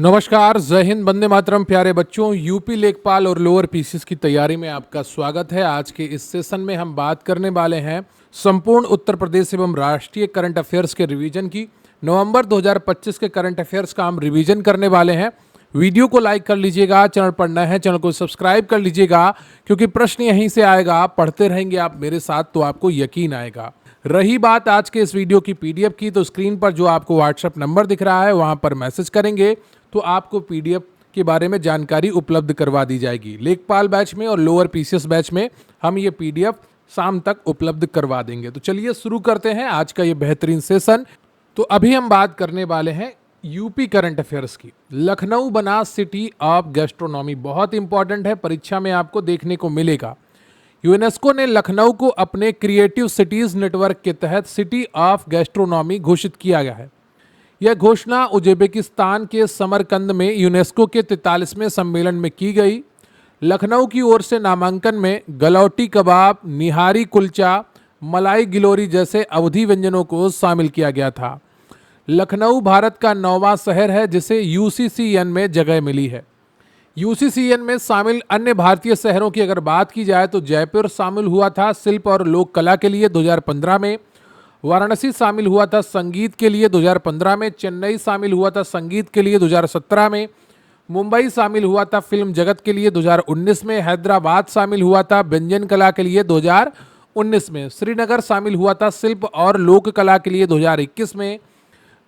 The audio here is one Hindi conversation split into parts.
नमस्कार, जय हिंद, वंदे मातरम। प्यारे बच्चों, यूपी लेखपाल और लोअर पीसीएस की तैयारी में आपका स्वागत है। आज के इस सेशन में हम बात करने वाले हैं संपूर्ण उत्तर प्रदेश एवं राष्ट्रीय करंट अफेयर्स के रिवीजन की। नवंबर 2025 के करंट अफेयर्स का हम रिवीजन करने वाले हैं। वीडियो को लाइक कर लीजिएगा, चैनल पर नए हैं चैनल को सब्सक्राइब कर लीजिएगा, क्योंकि प्रश्न यहीं से आएगा। आप पढ़ते रहेंगे आप मेरे साथ तो आपको यकीन आएगा। रही बात आज के इस वीडियो की पीडीएफ की, तो स्क्रीन पर जो आपको व्हाट्सएप नंबर दिख रहा है वहां पर मैसेज करेंगे तो आपको पीडीएफ के बारे में जानकारी उपलब्ध करवा दी जाएगी। लेखपाल बैच में और लोअर पीसीएस बैच में हम ये पीडीएफ शाम तक उपलब्ध करवा देंगे। तो चलिए शुरू करते हैं आज का ये बेहतरीन सेशन। तो अभी हम बात करने वाले हैं यूपी करंट अफेयर्स की। लखनऊ बना सिटी ऑफ गैस्ट्रोनॉमी, बहुत इंपॉर्टेंट है, परीक्षा में आपको देखने को मिलेगा। यूनेस्को ने लखनऊ को अपने क्रिएटिव सिटीज नेटवर्क के तहत सिटी ऑफ गैस्ट्रोनॉमी घोषित किया गया है। यह घोषणा उज्बेकिस्तान के समरकंद में यूनेस्को के 43वें सम्मेलन में की गई। लखनऊ की ओर से नामांकन में गलौटी कबाब, निहारी कुलचा, मलाई गिलोरी जैसे अवधी व्यंजनों को शामिल किया गया था। लखनऊ भारत का 9वां शहर है जिसे यूसीसीएन में जगह मिली है। यूसीसीएन में शामिल अन्य भारतीय शहरों की अगर बात की जाए तो जयपुर शामिल हुआ था शिल्प और लोक कला के लिए 2015 में, वाराणसी शामिल हुआ था संगीत के लिए 2015 में, चेन्नई शामिल हुआ था संगीत के लिए 2017 में, मुंबई शामिल हुआ था फिल्म जगत के लिए 2019 में, हैदराबाद शामिल हुआ था व्यंजन कला के लिए 2019 में, श्रीनगर शामिल हुआ था शिल्प और लोक कला के लिए 2021 में,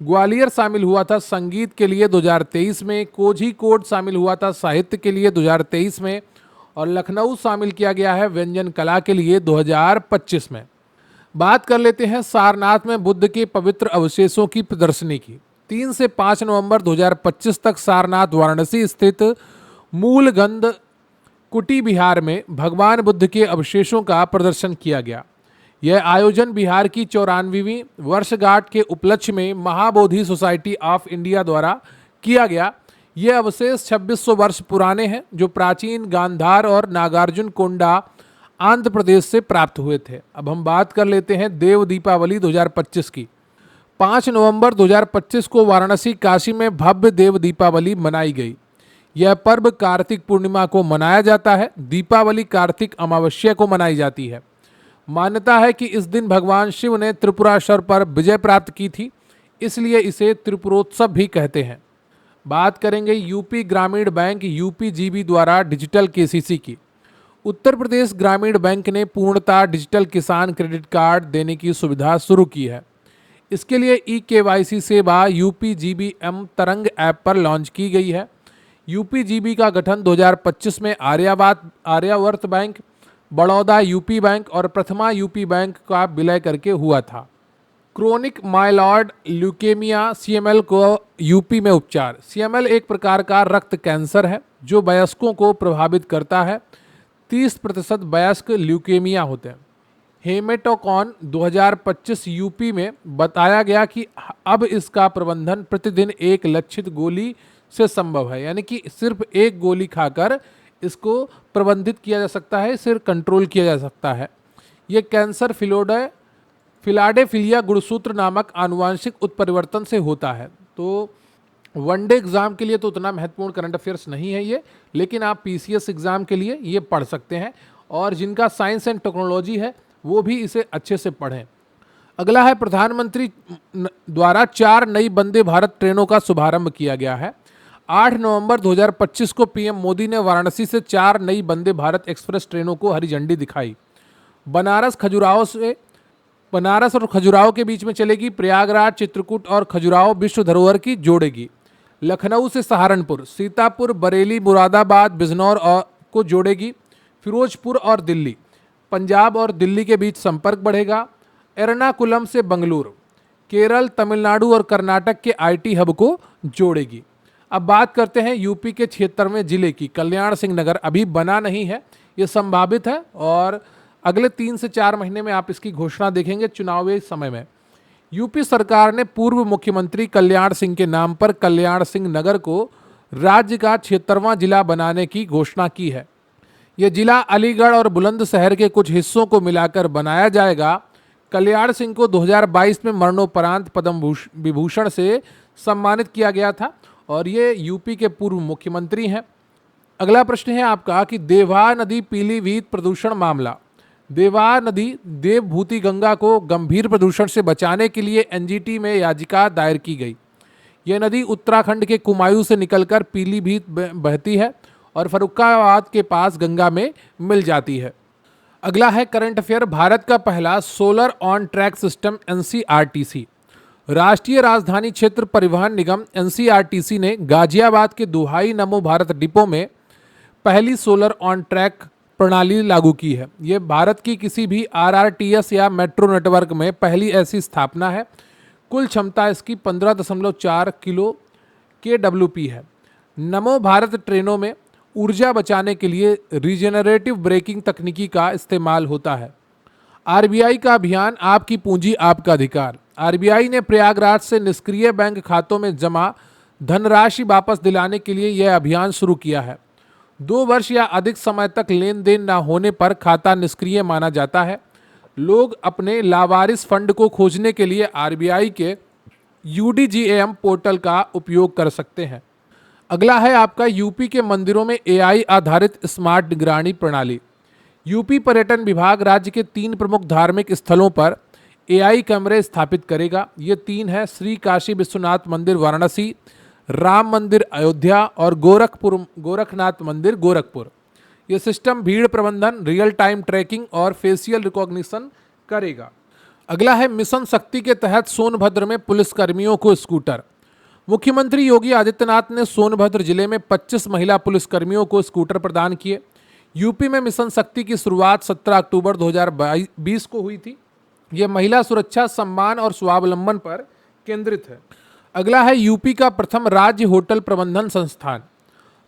ग्वालियर शामिल हुआ था संगीत के लिए 2023 में, कोझीकोड शामिल हुआ था साहित्य के लिए 2023 में, और लखनऊ शामिल किया गया है व्यंजन कला के लिए 2025 में। बात कर लेते हैं सारनाथ में बुद्ध के पवित्र अवशेषों की प्रदर्शनी की। 3 से 5 नवंबर 2025 तक सारनाथ वाराणसी स्थित मूलगंध कुटी विहार में भगवान बुद्ध के अवशेषों का प्रदर्शन किया गया। यह आयोजन बिहार की 94वीं वर्षगांठ के उपलक्ष्य में महाबोधि सोसाइटी ऑफ इंडिया द्वारा किया गया। ये अवशेष 2600 वर्ष पुराने हैं, जो प्राचीन गांधार और नागार्जुन कोंडा आंध्र प्रदेश से प्राप्त हुए थे। अब हम बात कर लेते हैं देव दीपावली 2025 की। 5 नवंबर 2025 को वाराणसी काशी में भव्य देव दीपावली मनाई गई। यह पर्व कार्तिक पूर्णिमा को मनाया जाता है। दीपावली कार्तिक अमावस्या को मनाई जाती है। मान्यता है कि इस दिन भगवान शिव ने त्रिपुरासुर पर विजय प्राप्त की थी, इसलिए इसे त्रिपुरोत्सव भी कहते हैं। बात करेंगे यूपी ग्रामीण बैंक यूपीजीबी द्वारा डिजिटल केसीसी की। उत्तर प्रदेश ग्रामीण बैंक ने पूर्णतः डिजिटल किसान क्रेडिट कार्ड देने की सुविधा शुरू की है। इसके लिए ई-केवाईसी सेवा यूपीजीबीएम तरंग ऐप पर लॉन्च की गई है। यूपीजीबी का गठन 2025 में Aryavart bank, Baroda UP bank और प्रथमा यूपी बैंक का विलय करके हुआ था। क्रोनिक माइलॉइड ल्यूकेमिया सीएमएल को यूपी में उपचार। सीएमएल एक प्रकार का रक्त कैंसर है जो वयस्कों को प्रभावित करता है। 30% वयस्क ल्यूकेमिया होते हैं। हेमेटोकॉन 2025 यूपी में बताया गया कि अब इसका प्रबंधन प्रतिदिन एक लक्षित गोली से संभव है, यानी कि सिर्फ एक गोली खाकर इसको प्रबंधित किया जा सकता है, सिर्फ कंट्रोल किया जा सकता है। ये कैंसर फिलाडेल्फिया गुणसूत्र नामक आनुवांशिक उत्परिवर्तन से होता है। तो वनडे एग्जाम के लिए तो उतना महत्वपूर्ण करंट अफेयर्स नहीं है ये, लेकिन आप पीसीएस एग्जाम के लिए ये पढ़ सकते हैं, और जिनका साइंस एंड टेक्नोलॉजी है वो भी इसे अच्छे से पढ़ें। अगला है प्रधानमंत्री द्वारा 4 नई वंदे भारत ट्रेनों का शुभारंभ किया गया है। 8 नवंबर 2025 को पीएम मोदी ने वाराणसी से 4 नई वंदे भारत एक्सप्रेस ट्रेनों को हरी झंडी दिखाई। बनारस और खजुराहो के बीच में चलेगी। प्रयागराज, चित्रकूट और खजुराहो विश्व धरोहर की जोड़ेगी। लखनऊ से सहारनपुर, सीतापुर, बरेली, मुरादाबाद, बिजनौर को जोड़ेगी। फिरोजपुर और दिल्ली, पंजाब और दिल्ली के बीच संपर्क बढ़ेगा। एर्नाकुलम से बंगलुरु, केरल, तमिलनाडु और कर्नाटक के आईटी हब को जोड़ेगी। अब बात करते हैं यूपी के 76वें जिले की। कल्याण सिंह नगर अभी बना नहीं है, ये संभावित है, और अगले 3 से 4 महीने में आप इसकी घोषणा देखेंगे चुनावी समय में। यूपी सरकार ने पूर्व मुख्यमंत्री कल्याण सिंह के नाम पर कल्याण सिंह नगर को राज्य का 76वां जिला बनाने की घोषणा की है। यह जिला अलीगढ़ और बुलंदशहर के कुछ हिस्सों को मिलाकर बनाया जाएगा। कल्याण सिंह को 2022 में मरणोपरांत पद्म विभूषण से सम्मानित किया गया था और ये यूपी के पूर्व मुख्यमंत्री हैं। अगला प्रश्न है आपका कि देवा नदी पीलीभीत प्रदूषण मामला। देवा नदी देवभूति गंगा को गंभीर प्रदूषण से बचाने के लिए एनजीटी में याचिका दायर की गई। यह नदी उत्तराखंड के कुमायूं से निकलकर पीलीभीत बहती है और फर्रुखाबाद के पास गंगा में मिल जाती है। अगला है करंट अफेयर, भारत का पहला solar on track system NCRTC. राष्ट्रीय राजधानी क्षेत्र परिवहन निगम एनसीआरटीसी ने गाजियाबाद के दुहाई नमो भारत डिपो में पहली सोलर ऑन ट्रैक प्रणाली लागू की है। ये भारत की किसी भी आरआरटीएस या मेट्रो नेटवर्क में पहली ऐसी स्थापना है। कुल क्षमता इसकी 15.4 किलो KWP है। नमो भारत ट्रेनों में ऊर्जा बचाने के लिए रीजेनरेटिव ब्रेकिंग तकनीकी का इस्तेमाल होता है। आरबीआई का अभियान आपकी पूंजी आपका अधिकार। आरबीआई ने प्रयागराज से निष्क्रिय बैंक खातों में जमा धनराशि वापस दिलाने के लिए यह अभियान शुरू किया है। 2 वर्ष या अधिक समय तक लेन देन न होने पर खाता निष्क्रिय माना जाता है। लोग अपने लावारिस फंड को खोजने के लिए आरबीआई के UDGAM पोर्टल का उपयोग कर सकते हैं। अगला है आपका यूपी के मंदिरों में AI आधारित स्मार्ट निगरानी प्रणाली। यूपी पर्यटन विभाग राज्य के 3 प्रमुख धार्मिक स्थलों पर AI कैमरे स्थापित करेगा। ये 3 हैं श्री काशी विश्वनाथ मंदिर वाराणसी, राम मंदिर अयोध्या और गोरखनाथ मंदिर गोरखपुर। ये सिस्टम भीड़ प्रबंधन, रियल टाइम ट्रैकिंग और फेशियल रिकॉग्निशन करेगा। अगला है मिशन शक्ति के तहत सोनभद्र में पुलिसकर्मियों को स्कूटर। मुख्यमंत्री योगी आदित्यनाथ ने सोनभद्र जिले में 25 महिला पुलिसकर्मियों को स्कूटर प्रदान किए। यूपी में मिशन शक्ति की शुरुआत 17 अक्टूबर 2020 को हुई थी। यह महिला सुरक्षा, सम्मान और स्वावलंबन पर केंद्रित है। अगला है यूपी का प्रथम राज्य होटल प्रबंधन संस्थान।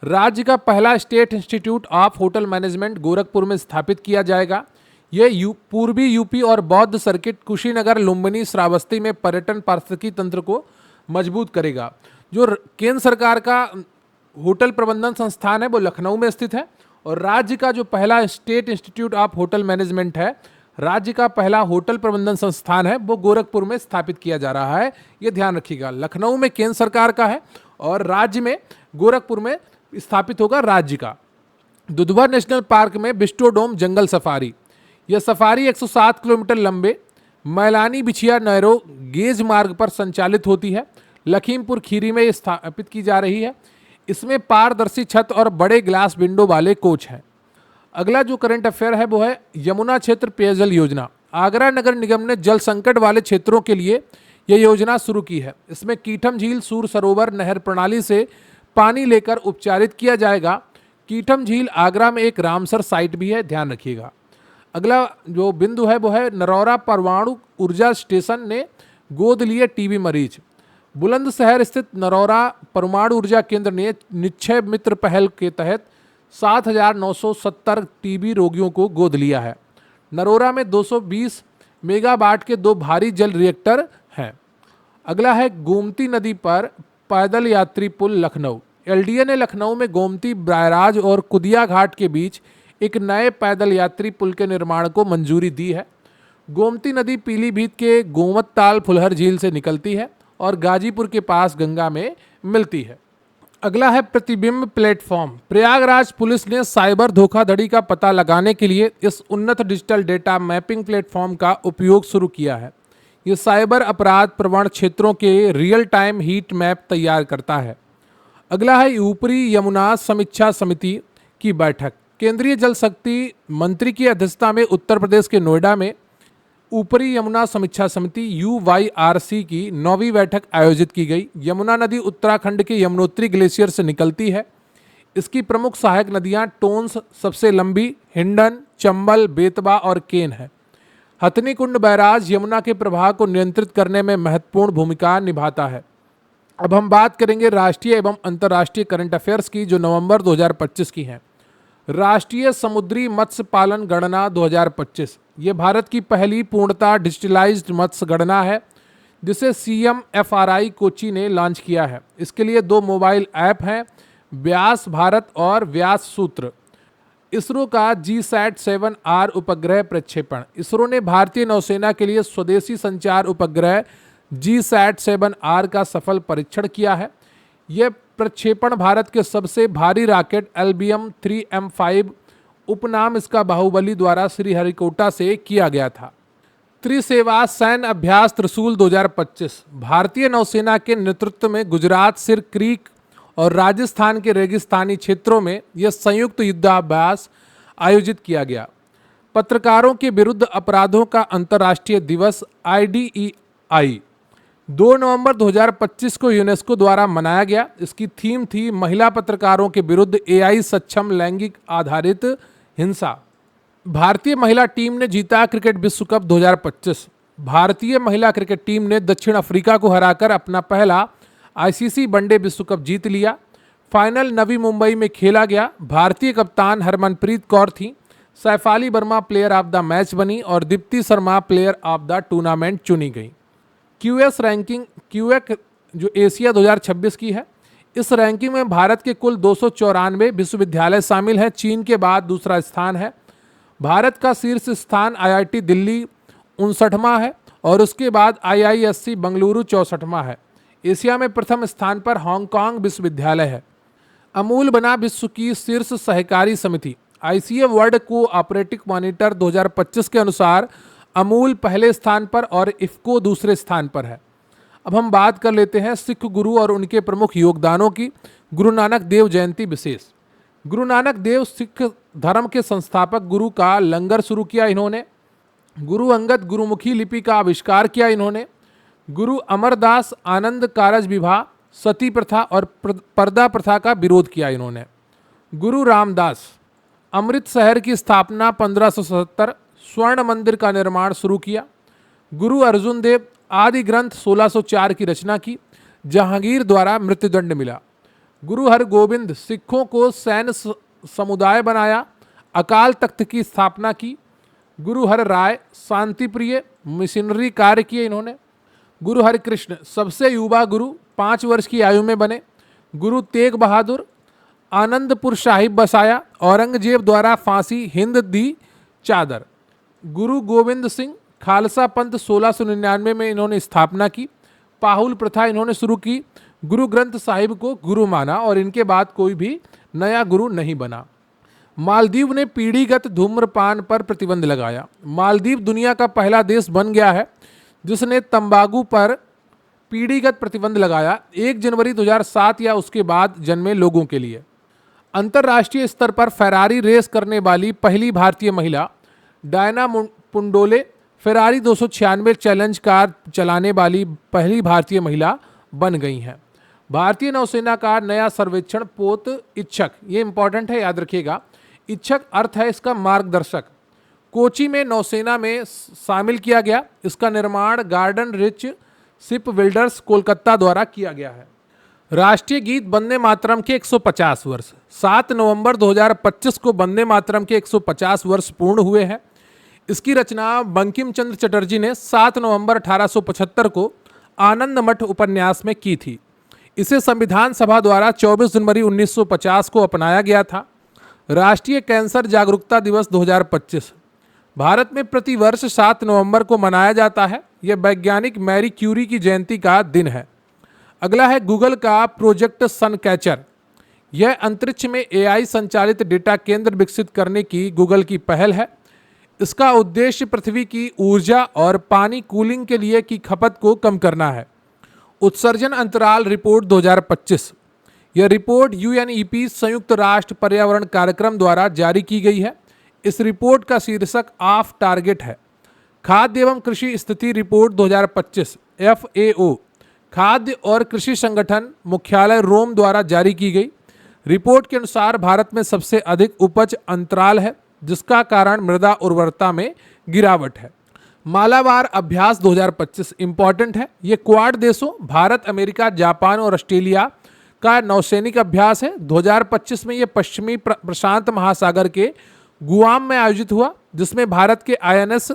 राज्य का पहला state institute of hotel management Gorakhpur में स्थापित किया जाएगा। यह पूर्वी यूपी और बौद्ध सर्किट, कुशीनगर, लुम्बिनी, श्रावस्ती में पर्यटन पारिस्थितिकी तंत्र को मजबूत करेगा। जो केंद्र सरकार का होटल प्रबंधन संस्थान है वो लखनऊ में स्थित है और राज्य का जो पहला state institute of hotel management है, राज्य का पहला होटल प्रबंधन संस्थान है, वो गोरखपुर में स्थापित किया जा रहा है। ये ध्यान रखिएगा, लखनऊ में केंद्र सरकार का है और राज्य में गोरखपुर में स्थापित होगा राज्य का। दुधवा नेशनल पार्क में बिस्टोडोम जंगल सफारी। यह सफारी 107 किलोमीटर लंबे मैलानी बिछिया नैरो गेज मार्ग पर संचालित होती है। लखीमपुर खीरी में स्थापित की जा रही है। इसमें पारदर्शी छत और बड़े ग्लास विंडो वाले कोच हैं। अगला जो करंट अफेयर है वो है यमुना क्षेत्र पेयजल योजना। आगरा नगर निगम ने जल संकट वाले क्षेत्रों के लिए यह योजना शुरू की है। इसमें कीठम झील सूर सरोवर नहर प्रणाली से पानी लेकर उपचारित किया जाएगा। कीठम झील आगरा में एक रामसर साइट भी है, ध्यान रखिएगा। अगला जो बिंदु है वो है नरौरा परमाणु ऊर्जा स्टेशन ने गोद लिए टीबी मरीज। बुलंदशहर स्थित नरौरा परमाणु ऊर्जा केंद्र ने निक्षय मित्र पहल के तहत 7,970 टीबी रोगियों को गोद लिया है। नरौरा में 220 मेगावाट के 2 भारी जल रिएक्टर हैं। अगला है गोमती नदी पर पैदल यात्री पुल लखनऊ। एलडीए ने लखनऊ में गोमती, बैराज और कुदिया घाट के बीच एक नए पैदल यात्री पुल के निर्माण को मंजूरी दी है। गोमती नदी पीलीभीत के गोमत ताल फुलहर झील से निकलती है और गाजीपुर के पास गंगा में मिलती है। अगला है प्रतिबिंब प्लेटफॉर्म। प्रयागराज पुलिस ने साइबर धोखाधड़ी का पता लगाने के लिए इस उन्नत डिजिटल डेटा मैपिंग प्लेटफॉर्म का उपयोग शुरू किया है। ये साइबर अपराध प्रवण क्षेत्रों के रियल टाइम हीट मैप तैयार करता है। अगला है ऊपरी यमुना समीक्षा समिति की बैठक। केंद्रीय जल शक्ति मंत्री की अध्यक्षता में उत्तर प्रदेश के नोएडा में ऊपरी यमुना समीक्षा समिति UYRC की 9वीं बैठक आयोजित की गई। यमुना नदी उत्तराखंड के यमुनोत्री ग्लेशियर से निकलती है। इसकी प्रमुख सहायक नदियां टोंस सबसे लंबी, हिंडन, चंबल, बेतवा और केन है। हथनी कुंड बैराज यमुना के प्रवाह को नियंत्रित करने में महत्वपूर्ण भूमिका निभाता है। अब हम बात करेंगे राष्ट्रीय एवं अंतर्राष्ट्रीय करंट अफेयर्स की, जो नवंबर 2025 की हैं। राष्ट्रीय समुद्री मत्स्य पालन गणना 2025, ये भारत की पहली पूर्णतः डिजिटलाइज्ड मत्स्य गणना है जिसे CMFRI कोची ने लॉन्च किया है। इसके लिए 2 मोबाइल ऐप हैं, व्यास भारत और व्यास सूत्र। इसरो का GSAT-7R उपग्रह प्रक्षेपण। इसरो ने भारतीय नौसेना के लिए स्वदेशी संचार उपग्रह GSAT-7R का सफल परीक्षण किया है। यह प्रक्षेपण भारत के सबसे भारी रॉकेट LBM-3M5 उपनाम इसका बाहुबली द्वारा श्रीहरिकोटा से किया गया था। त्रिसेवा सैन्य अभ्यास त्रिशूल 2025 भारतीय नौसेना के नेतृत्व में गुजरात, सिर क्रीक और राजस्थान के रेगिस्तानी क्षेत्रों में यह संयुक्त युद्धाभ्यास आयोजित किया गया। पत्रकारों के विरुद्ध अपराधों का अंतर्राष्ट्रीय दिवस IDEI 2 नवंबर 2025 को यूनेस्को द्वारा मनाया गया। इसकी थीम थी महिला पत्रकारों के विरुद्ध AI सक्षम लैंगिक आधारित हिंसा। भारतीय महिला टीम ने जीता क्रिकेट विश्व कप 2025। भारतीय महिला क्रिकेट टीम ने दक्षिण अफ्रीका को हराकर अपना पहला ICC वनडे विश्व कप जीत लिया। फाइनल नवी मुंबई में खेला गया। भारतीय कप्तान हरमनप्रीत कौर थी। Shafali Verma player of the match बनी और Deepti Sharma player of the tournament चुनी गई। QS रैंकिंग QS जो एशिया 2026 की है, इस रैंकिंग में भारत के कुल 294 विश्वविद्यालय शामिल हैं। चीन के बाद दूसरा स्थान है। भारत का शीर्ष स्थान IIT दिल्ली 59वां है और उसके बाद IISc बंगलुरु 64वां है। एशिया में प्रथम स्थान पर हांगकांग विश्वविद्यालय है। अमूल बना विश्व की शीर्ष सहकारी समिति। ICA वर्ल्ड कोऑपरेटिव मॉनिटर 2025 के अनुसार अमूल पहले स्थान पर और इफ़को दूसरे स्थान पर है। अब हम बात कर लेते हैं सिख गुरु और उनके प्रमुख योगदानों की। गुरु नानक देव जयंती विशेष। गुरु नानक देव सिख धर्म के संस्थापक गुरु का लंगर शुरू किया इन्होंने। गुरु अंगद गुरुमुखी लिपि का आविष्कार किया इन्होंने। गुरु अमरदास आनंद कारज विवाह, सती प्रथा और पर्दा प्रथा का विरोध किया इन्होंने। गुरु रामदास अमृत शहर की स्थापना 1577, स्वर्ण मंदिर का निर्माण शुरू किया। गुरु अर्जुन देव आदि ग्रंथ 1604 की रचना की। जहांगीर द्वारा मृत्युदंड मिला। गुरु हरगोविंद सिखों को सैन्य समुदाय बनाया। अकाल तख्त की स्थापना की। गुरु हर राय शांति प्रिय मिशनरी कार्य किए इन्होंने। गुरु हरिकृष्ण सबसे युवा गुरु 5 वर्ष की आयु में बने। गुरु तेग बहादुर आनंदपुर साहिब बसाया। औरंगजेब द्वारा फांसी हिंद दी चादर। गुरु गोविंद सिंह खालसा पंथ 1699 में इन्होंने स्थापना की। पाहुल प्रथा इन्होंने शुरू की। गुरु ग्रंथ साहिब को गुरु माना और इनके बाद कोई भी नया गुरु नहीं बना। मालदीव ने पीढ़ीगत धूम्रपान पर प्रतिबंध लगाया। मालदीव दुनिया का पहला देश बन गया है जिसने तंबाकू पर पीढ़ीगत प्रतिबंध लगाया। 1 जनवरी 2007 या उसके बाद जन्मे लोगों के लिए। अंतर्राष्ट्रीय स्तर पर फेरारी रेस करने वाली पहली भारतीय महिला डायना पुंडोले फेरारी 296 चैलेंज कार चलाने वाली पहली भारतीय महिला बन गई हैं। भारतीय नौसेना का नया सर्वेक्षण पोत इच्छक, ये इंपॉर्टेंट है, याद रखिएगा। इच्छक अर्थ है इसका मार्गदर्शक, कोची में नौसेना में शामिल किया गया। इसका निर्माण garden rich ship builders Kolkata द्वारा किया गया है। राष्ट्रीय गीत वंदे मातरम के 150 वर्ष। 7 नवंबर 2025 को वंदे मातरम के 150 वर्ष पूर्ण हुए हैं। इसकी रचना बंकिम चंद्र चटर्जी ने 7 नवंबर 1875 को आनंद मठ उपन्यास में की थी। इसे संविधान सभा द्वारा 24 जनवरी 1950 को अपनाया गया था। राष्ट्रीय कैंसर जागरूकता दिवस 2025 भारत में प्रतिवर्ष 7 नवंबर को मनाया जाता है। यह वैज्ञानिक मैरी क्यूरी की जयंती का दिन है। अगला है गूगल का प्रोजेक्ट सन कैचर। यह अंतरिक्ष में AI संचालित डेटा केंद्र विकसित करने की गूगल की पहल है। इसका उद्देश्य पृथ्वी की ऊर्जा और पानी कूलिंग के लिए की खपत को कम करना है। उत्सर्जन अंतराल रिपोर्ट 2025। यह रिपोर्ट UNEP संयुक्त राष्ट्र पर्यावरण कार्यक्रम द्वारा जारी की गई है। इस रिपोर्ट का शीर्षक ऑफ टारगेट है। खाद्य एवं कृषि स्थिति रिपोर्ट 2025 FAO खाद्य और कृषि संगठन मुख्यालय रोम द्वारा जारी की गई। रिपोर्ट के अनुसार भारत में सबसे अधिक उपज अंतराल है जिसका कारण मृदा उर्वरता में गिरावट है। मालाबार अभ्यास 2025 इंपॉर्टेंट है। ये क्वाड देशों भारत, अमेरिका, जापान और ऑस्ट्रेलिया का नौसैनिक अभ्यास है। 2025 में ये पश्चिमी प्रशांत महासागर के गुआम में आयोजित हुआ जिसमें भारत के INS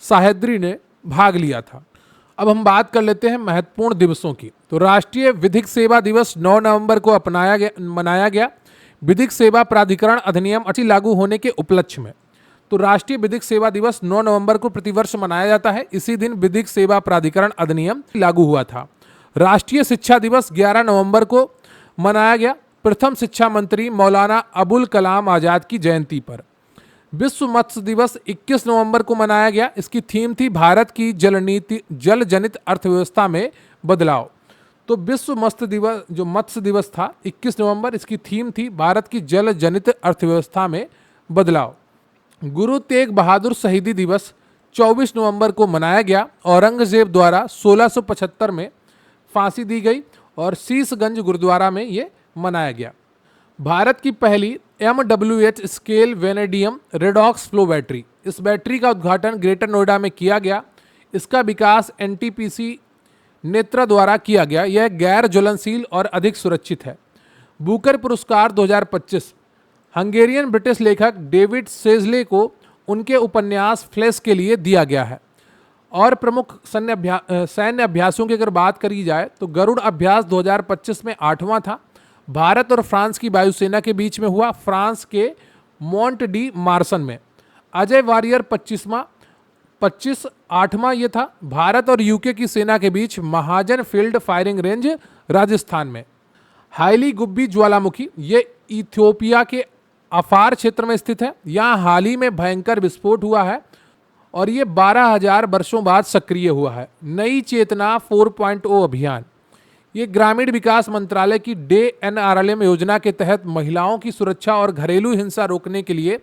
सह्याद्री ने भाग लिया था। अब हम बात कर लेते हैं महत्वपूर्ण दिवसों की। तो राष्ट्रीय विधिक सेवा दिवस 9 नवंबर को मनाया गया। विधिक सेवा प्राधिकरण अधिनियम लागू होने के उपलक्ष्य में। तो राष्ट्रीय विधिक सेवा दिवस 9 नवंबर को प्रतिवर्ष मनाया जाता है। इसी दिन विधिक सेवा प्राधिकरण अधिनियम लागू हुआ था। राष्ट्रीय शिक्षा दिवस 11 नवंबर को मनाया गया प्रथम शिक्षा मंत्री मौलाना अबुल कलाम आज़ाद की जयंती पर। विश्व मत्स्य दिवस 21 नवंबर को मनाया गया। इसकी थीम थी भारत की जल जनित अर्थव्यवस्था में बदलाव। तो विश्व मत्स्य दिवस था 21 नवंबर, इसकी थीम थी भारत की जल जनित अर्थव्यवस्था में बदलाव। गुरु तेग बहादुर शहीदी दिवस 24 नवंबर को मनाया गया। औरंगजेब द्वारा 1675 में फांसी दी गई और शीशगंज गुरुद्वारा में ये मनाया गया। भारत की पहली MWH scale vanadium redox flow battery, इस बैटरी का उद्घाटन ग्रेटर नोएडा में किया गया। इसका विकास NTPC नेत्रा द्वारा किया गया। यह गैर ज्वलनशील और अधिक सुरक्षित है। बुकर पुरस्कार 2025 हंगेरियन ब्रिटिश लेखक डेविड सेजले को उनके उपन्यास फ्लैश के लिए दिया गया है। और प्रमुख सैन्य अभ्यासों की अगर बात करी जाए तो गरुड़ अभ्यास 2025 में 8वां था। भारत और फ्रांस की वायुसेना के बीच में हुआ, फ्रांस के मोंट डी मार्सन में। अजय वॉरियर 25 8वां ये था। भारत और यूके की सेना के बीच महाजन फील्ड फायरिंग रेंज राजस्थान में। हाइली गुब्बी ज्वालामुखी ये इथियोपिया के अफार क्षेत्र में स्थित है। यहाँ हाल ही में भयंकर विस्फोट हुआ है और ये 12,000 वर्षों बाद सक्रिय हुआ है। नई चेतना 4.0 अभियान, ये ग्रामीण विकास मंत्रालय की DNRLM योजना के तहत महिलाओं की सुरक्षा और घरेलू हिंसा रोकने के लिए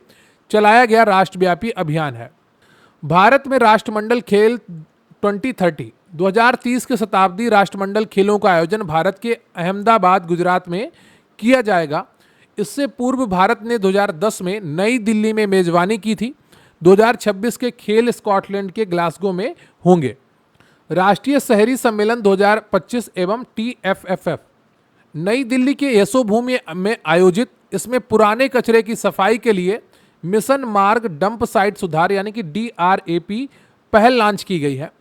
चलाया गया राष्ट्रव्यापी अभियान है। भारत में राष्ट्रमंडल खेल 2030 के शताब्दी राष्ट्रमंडल खेलों का आयोजन भारत के अहमदाबाद गुजरात में किया जाएगा। इससे पूर्व भारत ने 2010 में नई दिल्ली में मेजबानी की थी। 2026 के खेल स्कॉटलैंड के ग्लासगो में होंगे। राष्ट्रीय शहरी सम्मेलन 2025 एवं TFFF नई दिल्ली के यशोभूमि में आयोजित। इसमें पुराने कचरे की सफाई के लिए मिशन मार्ग डंप साइट सुधार यानी कि DRAP पहल लॉन्च की गई है।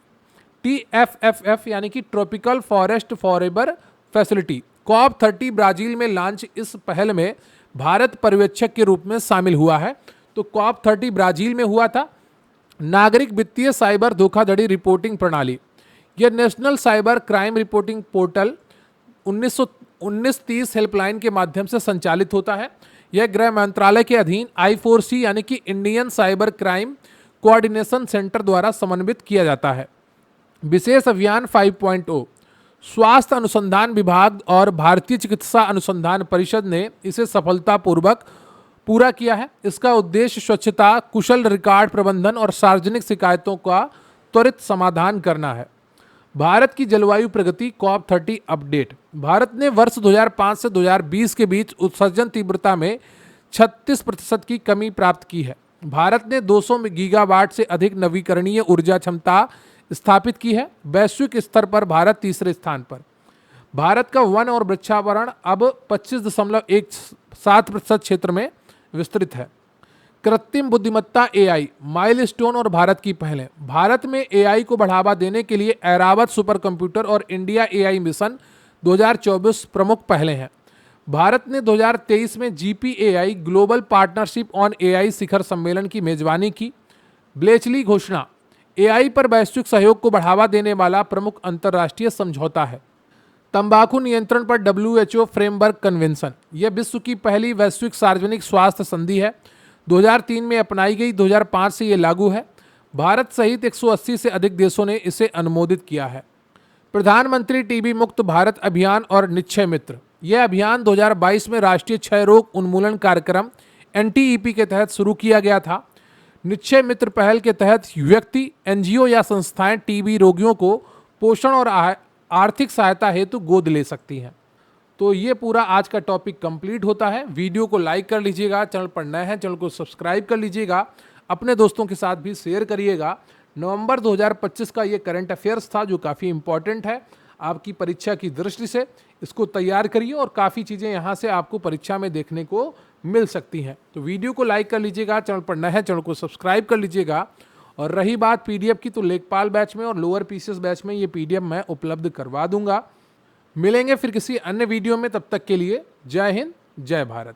TFFF यानी कि tropical forest forever facility COP30 Brazil में लॉन्च। इस पहल में भारत पर्यवेक्षक के रूप में शामिल हुआ है। तो COP30 ब्राजील में हुआ था। नागरिक वित्तीय साइबर धोखाधड़ी रिपोर्टिंग प्रणाली, यह national cyber crime reporting portal 1930 helpline के माध्यम से संचालित होता है। यह गृह मंत्रालय के अधीन I4C यानी कि Indian cyber crime coordination centre द्वारा समन्वित किया जाता है। विशेष अभियान 5.0 स्वास्थ्य अनुसंधान विभाग और भारतीय चिकित्सा अनुसंधान परिषद ने इसे सफलतापूर्वक पूरा किया है। इसका उद्देश्य स्वच्छता, कुशल रिकॉर्ड प्रबंधन और सार्वजनिक शिकायतों का त्वरित समाधान करना है। भारत की जलवायु प्रगति COP30 अपडेट, भारत ने वर्ष 2005 से 2020 के बीच उत्सर्जन तीव्रता में 36% की कमी प्राप्त की है। भारत ने 200 गीगावाट से अधिक नवीकरणीय ऊर्जा क्षमता स्थापित की है। वैश्विक स्तर पर भारत तीसरे स्थान पर। भारत का वन और वृक्षावरण अब 25.17% क्षेत्र में विस्तृत है। कृत्रिम बुद्धिमत्ता AI माइलस्टोन और भारत की पहलें, भारत में AI को बढ़ावा देने के लिए ऐरावत सुपर कंप्यूटर और इंडिया AI मिशन 2024 प्रमुख पहलें हैं। भारत ने 2023 में GPAI global partnership on AI शिखर सम्मेलन की मेजबानी की। ब्लेचली घोषणा AI पर वैश्विक सहयोग को बढ़ावा देने वाला प्रमुख अंतर्राष्ट्रीय समझौता है। तंबाकू नियंत्रण पर WHO फ्रेमवर्क कन्वेंशन, यह विश्व की पहली वैश्विक सार्वजनिक स्वास्थ्य संधि है। 2003 में अपनाई गई, 2005 से ये लागू है। भारत सहित 180 से अधिक देशों ने इसे अनुमोदित किया है। प्रधानमंत्री TB मुक्त भारत अभियान और निक्षय मित्र, यह अभियान 2022 में राष्ट्रीय क्षय रोग उन्मूलन कार्यक्रम NTEP के तहत शुरू किया गया था। निक्षय मित्र पहल के तहत व्यक्ति, NGO या संस्थाएं TB रोगियों को पोषण और आर्थिक सहायता हेतु गोद ले सकती हैं। तो ये पूरा आज का टॉपिक कंप्लीट होता है। वीडियो को लाइक कर लीजिएगा, चैनल पर नए हैं चैनल को सब्सक्राइब कर लीजिएगा, अपने दोस्तों के साथ भी शेयर करिएगा। नवंबर 2025 का ये करंट अफेयर्स था जो काफ़ी इंपॉर्टेंट है आपकी परीक्षा की दृष्टि से। इसको तैयार करिए और काफ़ी चीज़ें यहाँ से आपको परीक्षा में देखने को मिल सकती हैं। तो वीडियो को लाइक कर लीजिएगा, चैनल पर नए हैं चैनल को सब्सक्राइब कर लीजिएगा। और रही बात PDF की, तो लेखपाल बैच में और लोअर PCS बैच में ये PDF मैं उपलब्ध करवा दूंगा। मिलेंगे फिर किसी अन्य वीडियो में, तब तक के लिए जय हिंद जय भारत।